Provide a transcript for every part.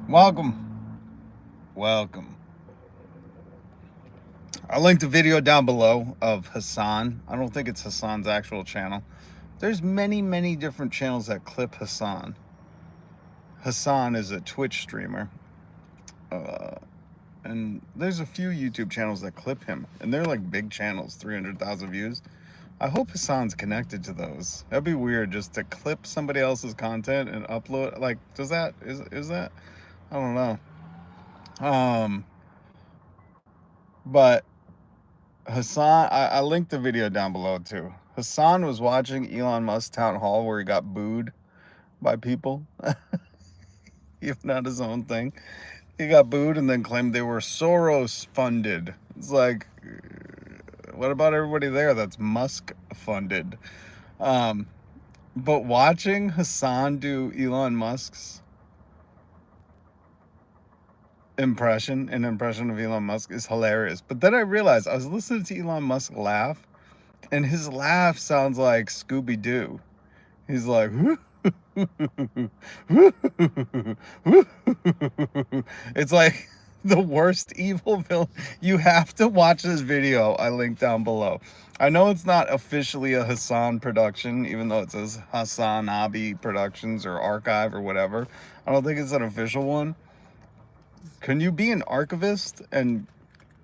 Welcome. Welcome. I linked a video down below of Hassan. I don't think it's Hassan's actual channel. There's many different channels that clip Hassan. Hassan is a Twitch streamer. And there's a few YouTube channels that clip him. And they're like big channels, 300,000 views. I hope Hassan's connected to those. That'd be weird just to clip somebody else's content and upload. Like, is that? I don't know. But Hassan, I linked the video down below too. Hassan was watching Elon Musk's town hall where he got booed by people, even at his own thing. He got booed and then claimed they were Soros funded. It's like, what about everybody there that's Musk funded? But watching Hassan do Elon Musk's impression of Elon Musk is hilarious. But then I realized I was listening to Elon Musk laugh, and his laugh sounds like Scooby-Doo. He's like, it's like the worst evil villain. You have to watch this video I linked down below. I know it's not officially a Hassan production, even though it says Hassan Abi Productions or Archive or whatever. I don't think it's an official one. Can you be an archivist? And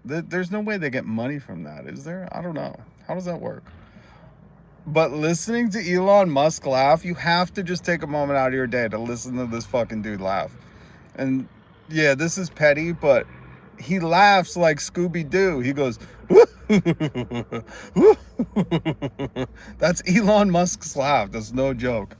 there's no way they get money from that, is there? I don't know. How does that work? But listening to Elon Musk laugh, you have to just take a moment out of your day to listen to this fucking dude laugh. And yeah, this is petty, but he laughs like Scooby-Doo. He goes, that's Elon Musk's laugh. That's no joke.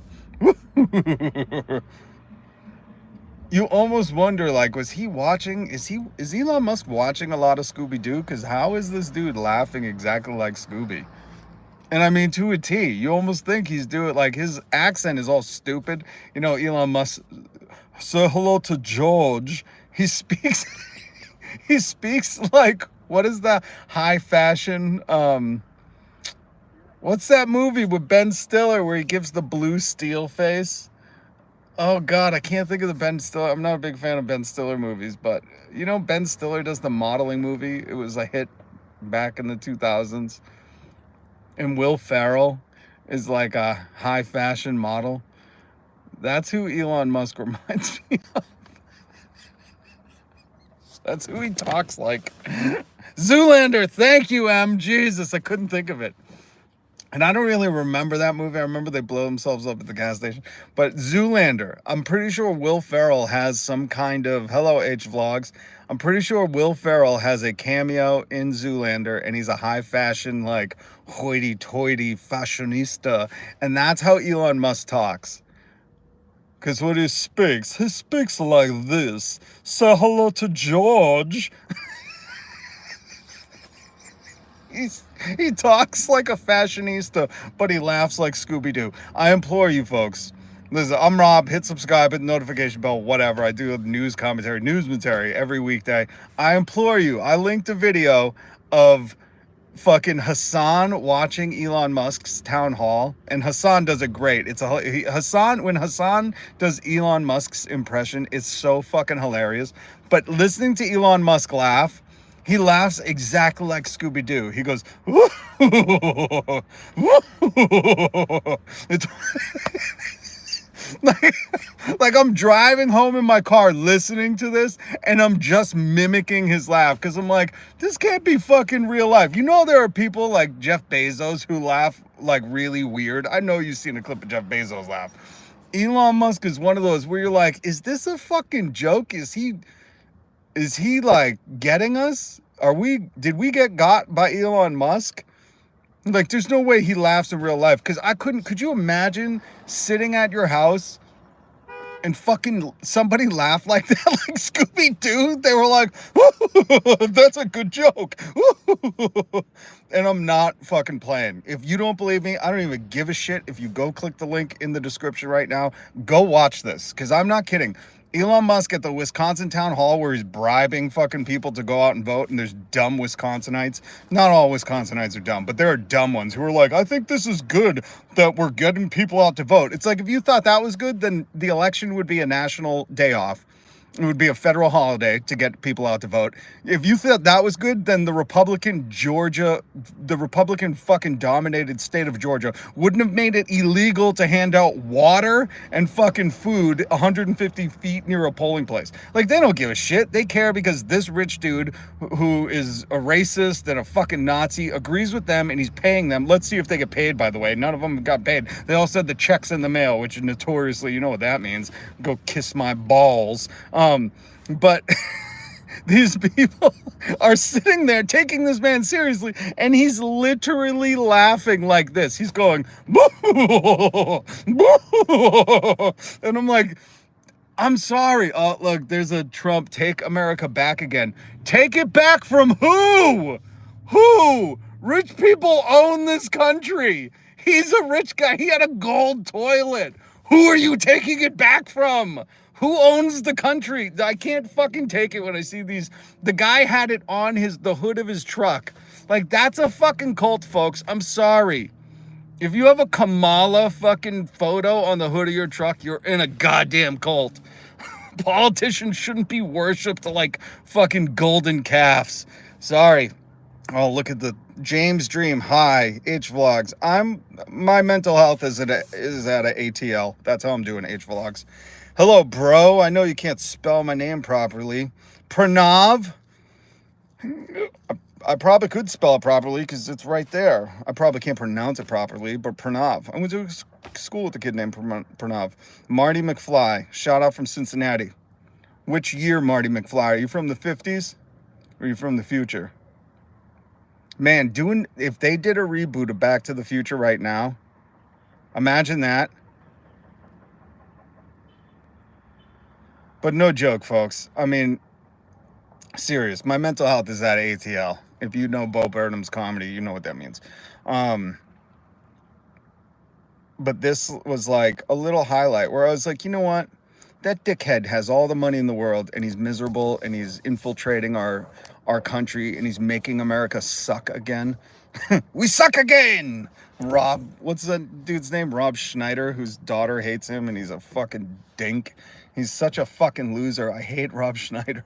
You almost wonder, like, was he watching? Is Elon Musk watching a lot of Scooby-Doo? Because how is this dude laughing exactly like Scooby? And I mean, to a T. You almost think he's doing, like, his accent is all stupid. You know, Elon Musk, say hello to George. He speaks, he speaks like, what is that high fashion, what's that movie with Ben Stiller where he gives the blue steel face? Oh God, I can't think of the Ben Stiller. I'm not a big fan of Ben Stiller movies, but you know, Ben Stiller does the modeling movie. It was a hit back in the 2000s. And Will Ferrell is like a high fashion model. That's who Elon Musk reminds me of. That's who he talks like. Zoolander, thank you, M. Jesus, I couldn't think of it. And I don't really remember that movie. I remember they blow themselves up at the gas station. But Zoolander, I'm pretty sure Will Ferrell has some kind of, hello H Vlogs, I'm pretty sure Will Ferrell has a cameo in Zoolander, and he's a high fashion, like, hoity-toity fashionista. And that's how Elon Musk talks. Because when he speaks like this. Say hello to George. He talks like a fashionista, but he laughs like Scooby-Doo. I implore you folks. Listen, I'm Rob. Hit subscribe, hit the notification bell, whatever. I do news commentary every weekday. I implore you. I linked a video of fucking Hassan watching Elon Musk's town hall, and Hassan does it great. When Hassan does Elon Musk's impression, it's so fucking hilarious. But listening to Elon Musk laugh, he laughs exactly like Scooby-Doo. He goes, it's like I'm driving home in my car listening to this, and I'm just mimicking his laugh because I'm like, this can't be fucking real life. You know, there are people like Jeff Bezos who laugh like really weird. I know you've seen a clip of Jeff Bezos laugh. Elon Musk is one of those where you're like, is this a fucking joke? Is he like getting us? Did we get got by Elon Musk? Like, there's no way he laughs in real life. Because could you imagine sitting at your house and fucking somebody laugh like that, like Scooby-Doo? They were like, that's a good joke. And I'm not fucking playing. If you don't believe me, I don't even give a shit. If you go click the link in the description right now, go watch this. Because I'm not kidding. Elon Musk at the Wisconsin town hall where he's bribing fucking people to go out and vote, and there's dumb Wisconsinites. Not all Wisconsinites are dumb, but there are dumb ones who are like, I think this is good that we're getting people out to vote. It's like, if you thought that was good, then the election would be a national day off. It would be a federal holiday to get people out to vote. If you thought that was good, then the Republican fucking dominated state of Georgia wouldn't have made it illegal to hand out water and fucking food 150 feet near a polling place. Like, they don't give a shit. They care because this rich dude who is a racist and a fucking Nazi agrees with them, and he's paying them. Let's see if they get paid, by the way. None of them got paid. They all said the check's in the mail, which notoriously, you know what that means. Go kiss my balls. But these people are sitting there taking this man seriously, and he's literally laughing like this. He's going, boo, boo. And I'm like, I'm sorry. Oh, look, there's a Trump, take America back again. Take it back from who? Who? Rich people own this country. He's a rich guy. He had a gold toilet. Who are you taking it back from? Who owns the country? I can't fucking take it when I see these. The guy had it on the hood of his truck. Like, that's a fucking cult, folks. I'm sorry. If you have a Kamala fucking photo on the hood of your truck, you're in a goddamn cult. Politicians shouldn't be worshipped like fucking golden calves. Sorry. Oh, look at the James Dream. Hi, H Vlogs. My mental health is at a ATL. That's how I'm doing H Vlogs. Hello, bro. I know you can't spell my name properly. Pranav. I probably could spell it properly because it's right there. I probably can't pronounce it properly, but Pranav. I went to school with a kid named Pranav. Marty McFly. Shout out from Cincinnati. Which year, Marty McFly? Are you from the 50s? Or are you from the future? Man, if they did a reboot of Back to the Future right now, imagine that. But no joke, folks. I mean, serious. My mental health is at ATL. If you know Bo Burnham's comedy, you know what that means. But this was like a little highlight where I was like, you know what? That dickhead has all the money in the world, and he's miserable, and he's infiltrating our country, and he's making America suck again. We suck again! What's that dude's name? Rob Schneider, whose daughter hates him, and he's a fucking dink. He's such a fucking loser. I hate Rob Schneider.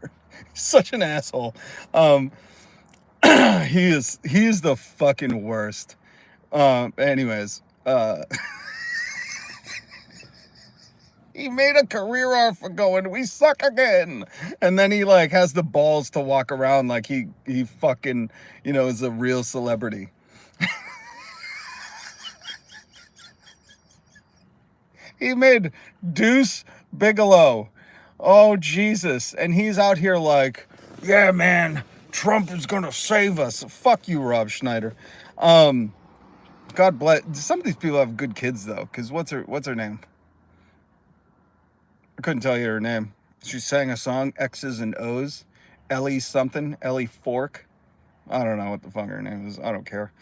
He's such an asshole. He is the fucking worst. Anyways, he made a career off of going, we suck again. And then he like has the balls to walk around like he fucking, is a real celebrity. He made Deuce Bigelow. Oh, Jesus. And he's out here like, yeah, man, Trump is going to save us. Fuck you, Rob Schneider. God bless. Some of these people have good kids, though, because what's her name? I couldn't tell you her name. She sang a song, X's and O's. Ellie something. Ellie Fork. I don't know what the fuck her name is. I don't care.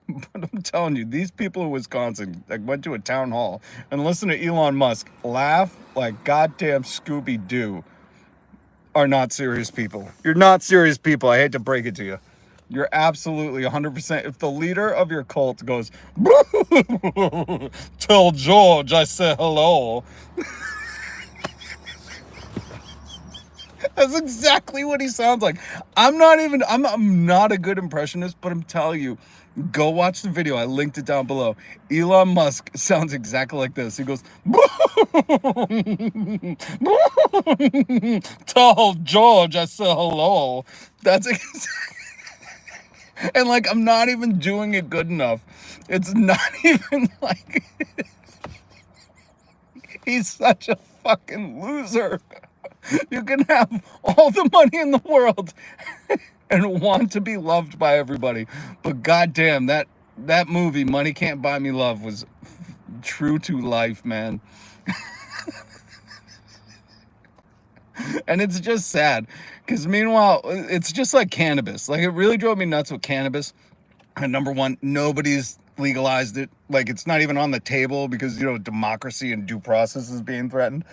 But I'm telling you, these people in Wisconsin that went to a town hall and listened to Elon Musk laugh like goddamn Scooby-Doo are not serious people. You're not serious people. I hate to break it to you. You're absolutely 100%. If the leader of your cult goes, tell George I said hello. That's exactly what he sounds like. I'm not a good impressionist, but I'm telling you, go watch the video. I linked it down below. Elon Musk sounds exactly like this. He goes, tell George I said hello. That's exactly. And like, I'm not even doing it good enough. It's not even like, he's such a fucking loser. You can have all the money in the world and want to be loved by everybody. But goddamn, that movie, Money Can't Buy Me Love, was true to life, man. And it's just sad. Because meanwhile, it's just like cannabis. Like, it really drove me nuts with cannabis. And number one, nobody's legalized it. Like, it's not even on the table because, democracy and due process is being threatened.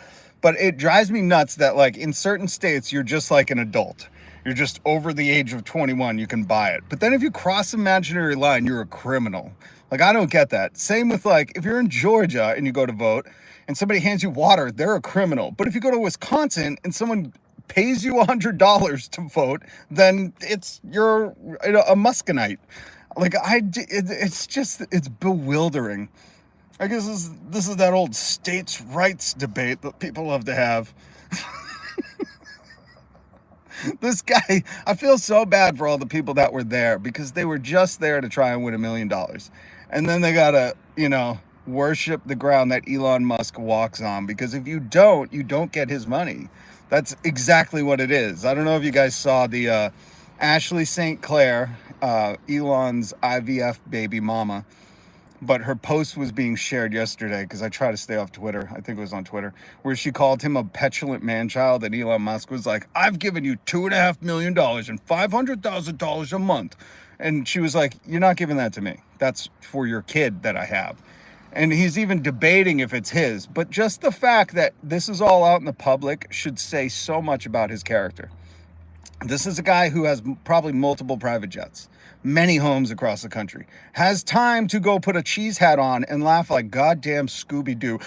But it drives me nuts that, like, in certain states, you're just like an adult. You're just over the age of 21, you can buy it. But then if you cross the imaginary line, you're a criminal. Like, I don't get that. Same with, like, if you're in Georgia and you go to vote and somebody hands you water, they're a criminal. But if you go to Wisconsin and someone pays you $100 to vote, then you're a Musconite. Like, it's bewildering. I guess this is that old states' rights debate that people love to have. This guy, I feel so bad for all the people that were there because they were just there to try and win $1 million. And then they gotta, worship the ground that Elon Musk walks on, because if you don't get his money. That's exactly what it is. I don't know if you guys saw the Ashley St. Clair, Elon's IVF baby mama, but her post was being shared yesterday because I try to stay off Twitter. I think it was on Twitter, where she called him a petulant man-child, and Elon Musk was like, I've given you $2.5 million and $500,000 a month. And she was like, you're not giving that to me. That's for your kid that I have. And he's even debating if it's his. But just the fact that this is all out in the public should say so much about his character. This is a guy who has probably multiple private jets, many homes across the country, has time to go put a cheese hat on and laugh like goddamn Scooby-Doo.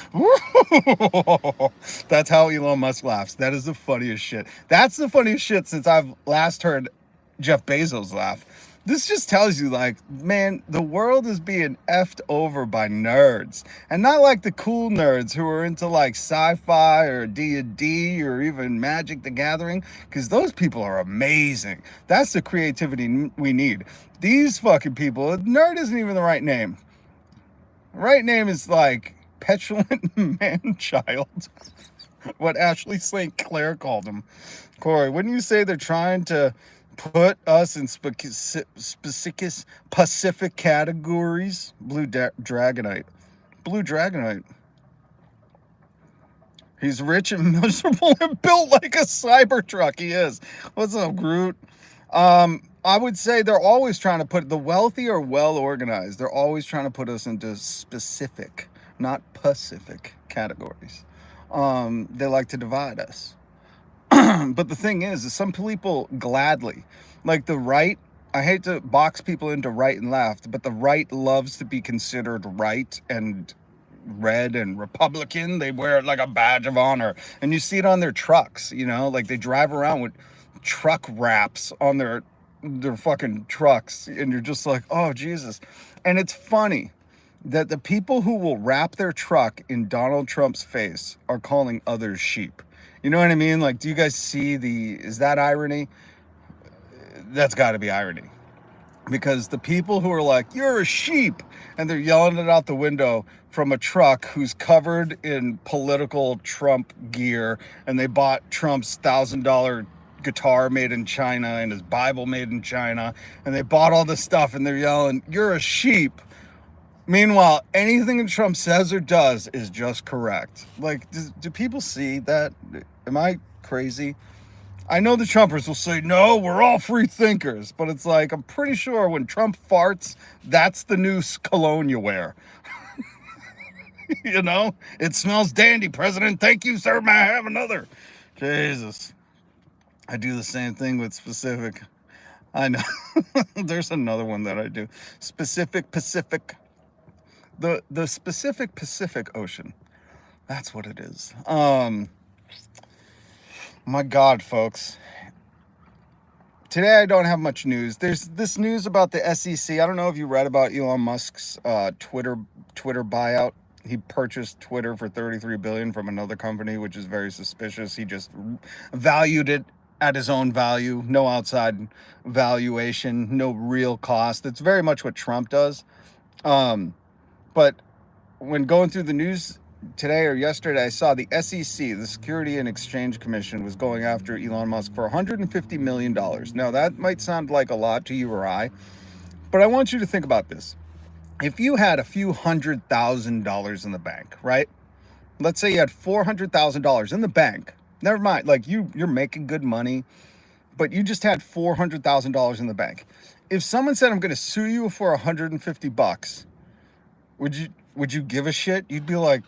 That's how Elon Musk laughs. That is the funniest shit. That's the funniest shit since I've last heard Jeff Bezos laugh. This just tells you, like, man, the world is being effed over by nerds. And not like the cool nerds who are into, like, sci-fi or D&D or even Magic the Gathering, because those people are amazing. That's the creativity we need. These fucking people, nerd isn't even the right name. The right name is, like, petulant man-child. What Ashley St. Clair called him. Corey, wouldn't you say they're trying to put us in Pacific categories? Blue Dragonite. He's rich and miserable and built like a Cybertruck. He is. What's up, Groot? I would say they're always trying to put, the wealthy are well organized. They're always trying to put us into specific, not Pacific categories. They like to divide us. But the thing is some people gladly, like the right, I hate to box people into right and left, but the right loves to be considered right and red and Republican. They wear it like a badge of honor. And you see it on their trucks, like they drive around with truck wraps on their fucking trucks. And you're just like, oh, Jesus. And it's funny that the people who will wrap their truck in Donald Trump's face are calling others sheep. You know what I mean? Like, do you guys see is that irony? That's got to be irony. Because the people who are like, you're a sheep, and they're yelling it out the window from a truck who's covered in political Trump gear, and they bought Trump's $1,000 guitar made in China and his Bible made in China, and they bought all this stuff, and they're yelling, you're a sheep. Meanwhile, anything that Trump says or does is just correct. Like, do people see that? Am I crazy? I know the Trumpers will say, no, we're all free thinkers. But it's like, I'm pretty sure when Trump farts, that's the new cologne you wear. It smells dandy, President. Thank you, sir. May I have another? Jesus. I do the same thing with specific. I know. There's another one that I do. Specific Pacific. The specific Pacific Ocean. That's what it is. My God, folks. Today I don't have much news. There's this news about the SEC. I don't know if you read about Elon Musk's Twitter buyout. He purchased Twitter for $33 billion from another company, which is very suspicious. He just valued it at his own value, no outside valuation, no real cost. It's very much what Trump does. But when going through the news today or yesterday, I saw the SEC, the Security and Exchange Commission, was going after Elon Musk for $150 million. Now, that might sound like a lot to you or I, but I want you to think about this. If you had a few $100,000 in the bank, right? Let's say you had $400,000 in the bank. Never mind, like you're making good money, but you just had $400,000 in the bank. If someone said, I'm going to sue you for $150, Would you give a shit? You'd be like,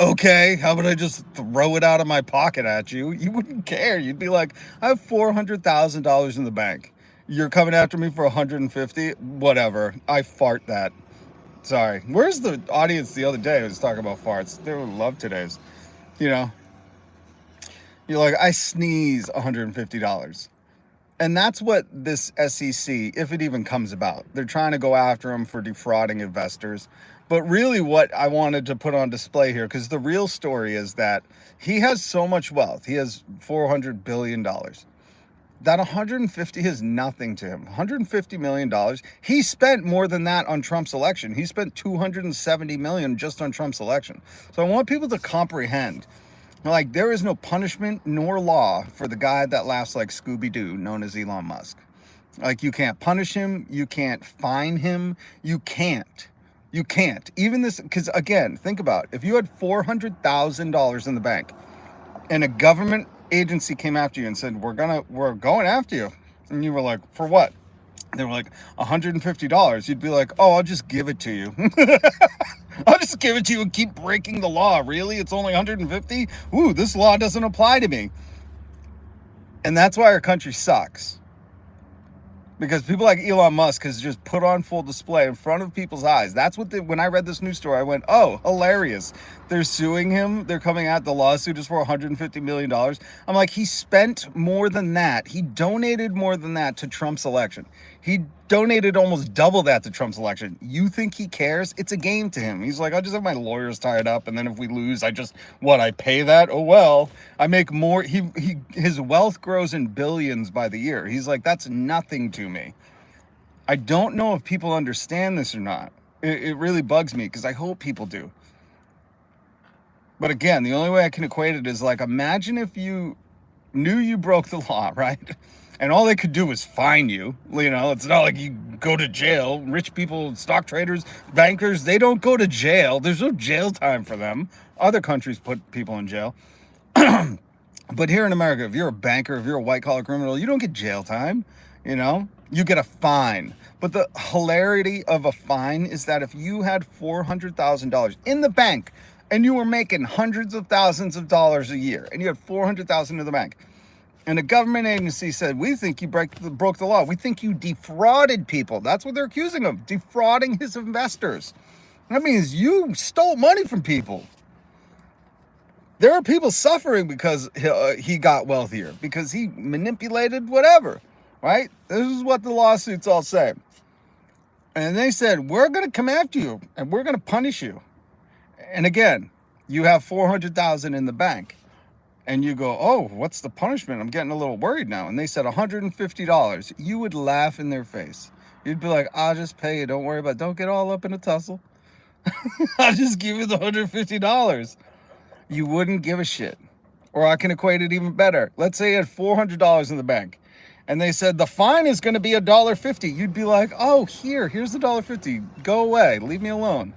okay, how about I just throw it out of my pocket at you? You wouldn't care. You'd be like, I have $400,000 in the bank. You're coming after me for 150? Whatever. I fart that. Sorry. Where's the audience the other day who was talking about farts? They would love today's. You know, you're like, I sneeze $150. And that's what this SEC, if it even comes about, they're trying to go after him for defrauding investors. But really what I wanted to put on display here, because the real story is that he has so much wealth. He has $400 billion. That 150 is nothing to him. $150 million. He spent more than that on Trump's election. He spent $270 million just on Trump's election. So I want people to comprehend, like, there is no punishment nor law for the guy that laughs like Scooby-Doo, known as Elon Musk. Like, you can't punish him. You can't fine him. You can't. Even this, because again, think about it. If you had $400,000 in the bank and a government agency came after you and said, we're going after you. And you were like, for what? They were like, $150. You'd be like, oh, I'll just give it to you. I'll just give it to you and keep breaking the law. Really? It's only 150? Ooh, this law doesn't apply to me. And that's why our country sucks. Because people like Elon Musk has just put on full display in front of people's eyes. That's what when I read this news story, I went, oh, hilarious. They're suing him. They're coming out. The lawsuit is for $150 million. I'm like, he spent more than that. He donated more than that to Trump's election. He donated almost double that to Trump's election. You think he cares? It's a game to him. He's like, I just have my lawyers tied up, and then if we lose, I pay that? Oh, well, I make more. His wealth grows in billions by the year. He's like, that's nothing to me. I don't know if people understand this or not. It really bugs me, because I hope people do. But again, the only way I can equate it is like, imagine if you knew you broke the law, right? And all they could do was fine you. You know, it's not like you go to jail. Rich people, stock traders, bankers, they don't go to jail. There's no jail time for them. Other countries put people in jail. But here in America, if you're a banker, if you're a white-collar criminal, you don't get jail time. You know, you get a fine. But the hilarity of a fine is that if you had $400,000 in the bank and you were making hundreds of thousands of dollars a year and you had $400,000 in the bank, and a government agency said, we think you broke the law. We think you defrauded people. That's what they're accusing of, defrauding his investors. That means you stole money from people. There are people suffering because he got wealthier, because he manipulated whatever, right? This is what the lawsuits all say. And they said, we're going to come after you and we're going to punish you. And again, you have $400,000 in the bank. And you go, oh, what's the punishment? I'm getting a little worried now. And they said $150. You would laugh in their face. You'd be like, I'll just pay you. Don't worry about it. Don't get all up in a tussle. I'll just give you the $150. You wouldn't give a shit. Or I can equate it even better. Let's say you had $400 in the bank. And they said the fine is going to be $1.50. You'd be like, oh, here's the $1.50. Go away. Leave me alone.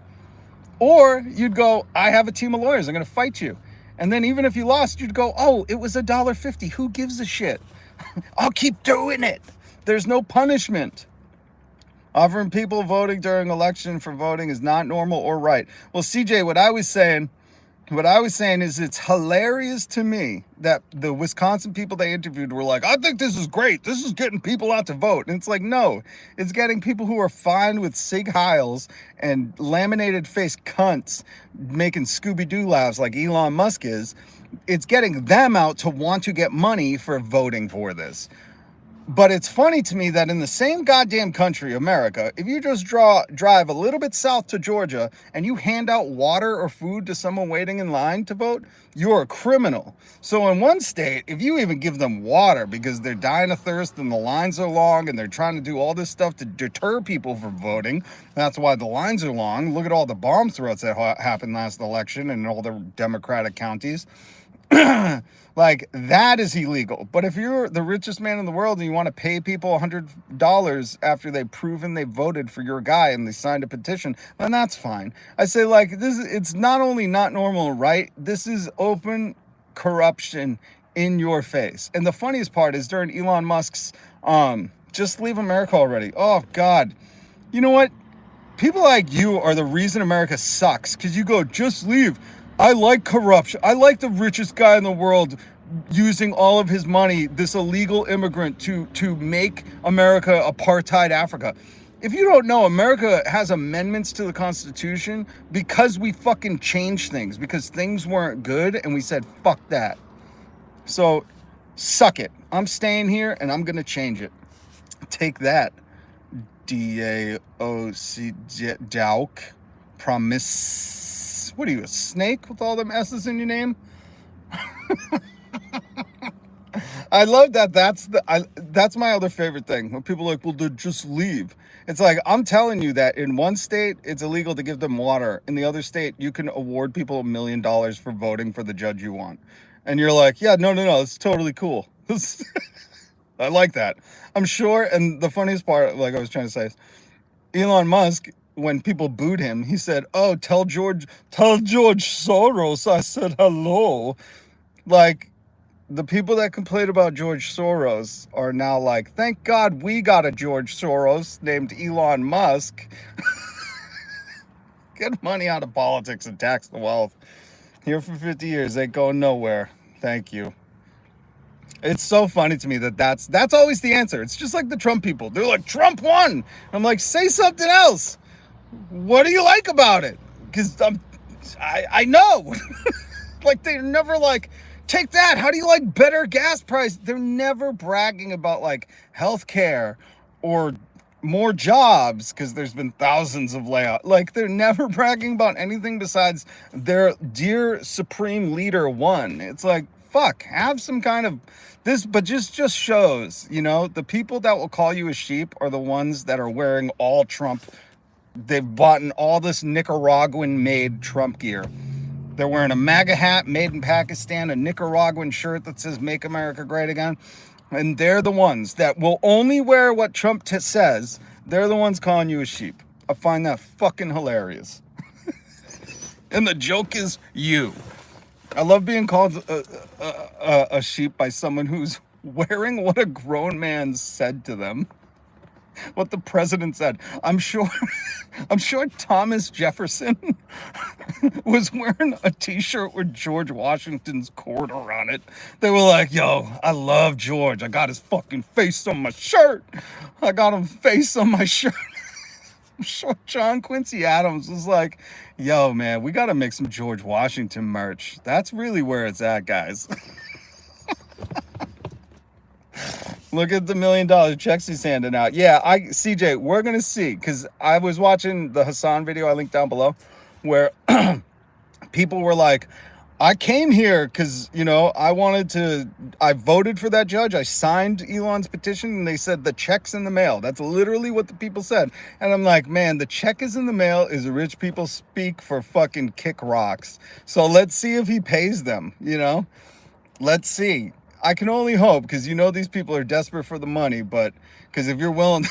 Or you'd go, I have a team of lawyers. I'm going to fight you. And then even if you lost, you'd go, oh, it was $1.50. Who gives a shit? I'll keep doing it. There's no punishment. Offering people voting during election for voting is not normal or right. Well, CJ, what I was saying is it's hilarious to me that the Wisconsin people they interviewed were like, I think this is great. This is getting people out to vote. And it's like, no, it's getting people who are fine with Sig Heils and laminated face cunts making Scooby-Doo laughs like Elon Musk is. It's getting them out to want to get money for voting for this. But it's funny to me that in the same goddamn country, America, if you just drive a little bit south to Georgia and you hand out water or food to someone waiting in line to vote, you're a criminal. So in one state, if you even give them water because they're dying of thirst and the lines are long and they're trying to do all this stuff to deter people from voting, that's why the lines are long. Look at all the bomb threats that happened last election in all the Democratic counties. Like, that is illegal. But if you're the richest man in the world and you want to pay people $100 after they've proven they voted for your guy and they signed a petition, then that's fine. I say, like, it's not only not normal, right? This is open corruption in your face. And the funniest part is during Elon Musk's just leave America already. Oh God. You know what? People like you are the reason America sucks, because you go, just leave. I like corruption. I like the richest guy in the world using all of his money, this illegal immigrant, to make America apartheid Africa. If you don't know, America has amendments to the Constitution because we fucking changed things, because things weren't good and we said, fuck that. So, suck it. I'm staying here and I'm going to change it. Take that, D-A-O-C, Dauk, promise. What are you, a snake with all them S's in your name? I love that. That's my other favorite thing. When people are like, well, just leave. It's like, I'm telling you that in one state, it's illegal to give them water. In the other state, you can award people $1 million for voting for the judge you want. And you're like, yeah, no, it's totally cool. I like that. I'm sure. And the funniest part, like I was trying to say, is Elon Musk, when people booed him, he said, oh, tell George Soros I said hello. Like, the people that complained about George Soros are now like, thank God we got a George Soros named Elon Musk. Get money out of politics and tax the wealth. Here for 50 years, ain't going nowhere. Thank you. It's so funny to me that's always the answer. It's just like the Trump people. They're like, Trump won. I'm like, say something else. What do you like about it? Because I know. Like, they're never like, take that. How do you like better gas price? They're never bragging about like healthcare or more jobs, because there's been thousands of layoffs. Like, they're never bragging about anything besides their dear supreme leader won. It's like, fuck, have some kind of this, but just shows, the people that will call you a sheep are the ones that are wearing all Trump. They've bought all this Nicaraguan made Trump gear. They're wearing a MAGA hat made in Pakistan, a Nicaraguan shirt that says Make America Great Again. And they're the ones that will only wear what Trump says. They're the ones calling you a sheep. I find that fucking hilarious. And the joke is you. I love being called a sheep by someone who's wearing what a grown man said to them. What the president said. I'm sure Thomas Jefferson was wearing a t-shirt with George Washington's quarter on it. They were like, yo, I love George. I got his fucking face on my shirt. I got him face on my shirt. I'm sure John Quincy Adams was like, yo, man, we got to make some George Washington merch. That's really where it's at, guys. Look at the $1 million checks he's handing out. Yeah, CJ, we're going to see, because I was watching the Hassan video I linked down below, where people were like, I came here because, I voted for that judge. I signed Elon's petition, and they said the check's in the mail. That's literally what the people said. And I'm like, man, the check is in the mail is rich people speak for fucking kick rocks. So let's see if he pays them, Let's see. I can only hope, because these people are desperate for the money, but because if you're willing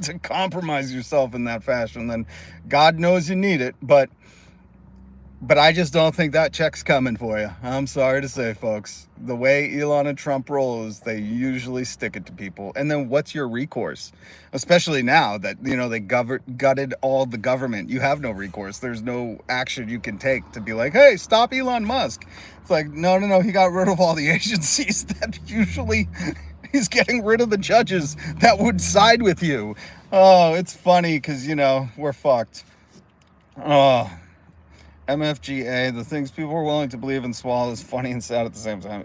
to compromise yourself in that fashion, then God knows you need it. But I just don't think that check's coming for you. I'm sorry to say, folks. The way Elon and Trump roll is they usually stick it to people. And then what's your recourse? Especially now that, they gutted all the government. You have no recourse. There's no action you can take to be like, hey, stop Elon Musk. It's like, no. He got rid of all the agencies that usually he's getting rid of the judges that would side with you. Oh, it's funny because, we're fucked. Oh. MFGA, the things people are willing to believe and swallow is funny and sad at the same time.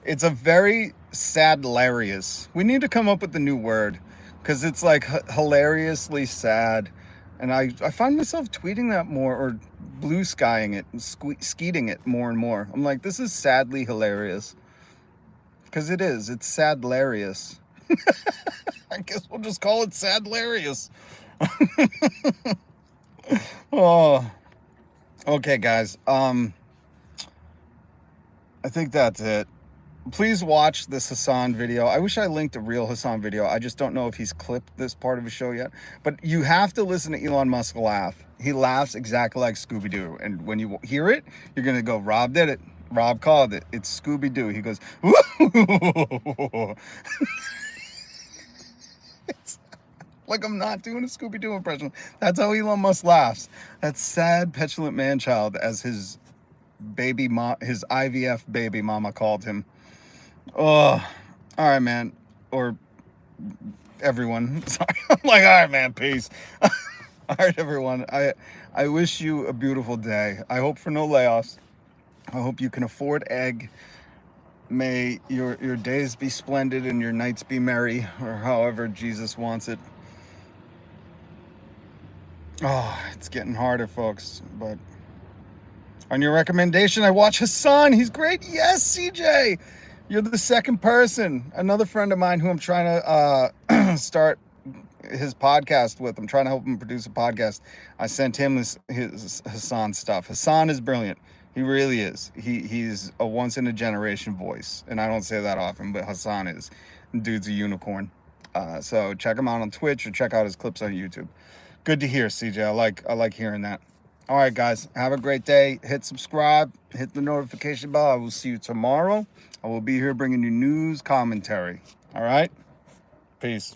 It's a very sad hilarious. We need to come up with the new word, because it's like hilariously sad. And I find myself tweeting that more, or blue skying it and skeeting it more and more. I'm like, this is sadly hilarious. Because it is. It's sad hilarious. I guess we'll just call it sad hilarious. Oh. Okay, guys, I think that's it. Please watch this Hassan video. I wish I linked a real Hassan video. I just don't know if he's clipped this part of his show yet. But you have to listen to Elon Musk laugh. He laughs exactly like Scooby-Doo. And when you hear it, you're going to go, Rob did it. Rob called it. It's Scooby-Doo. He goes, woo! Like I'm not doing a Scooby-Doo impression. That's how Elon Musk laughs. That sad, petulant man-child, as his his IVF baby mama called him. Oh, all right, man. Or everyone. Sorry. I'm like, all right, man, peace. All right, everyone. I wish you a beautiful day. I hope for no layoffs. I hope you can afford egg. May your days be splendid and your nights be merry, or however Jesus wants it. Oh, it's getting harder, folks. But on your recommendation, I watch Hasan. He's great. Yes, CJ. You're the second person. Another friend of mine who I'm trying to start his podcast with. I'm trying to help him produce a podcast. I sent him his Hasan stuff. Hasan is brilliant. He really is. He's a once in a generation voice, and I don't say that often, but Hasan is. Dude's a unicorn. So check him out on Twitch or check out his clips on YouTube. Good to hear, CJ. I like hearing that. All right, guys. Have a great day. Hit subscribe. Hit the notification bell. I will see you tomorrow. I will be here bringing you news commentary. All right? Peace.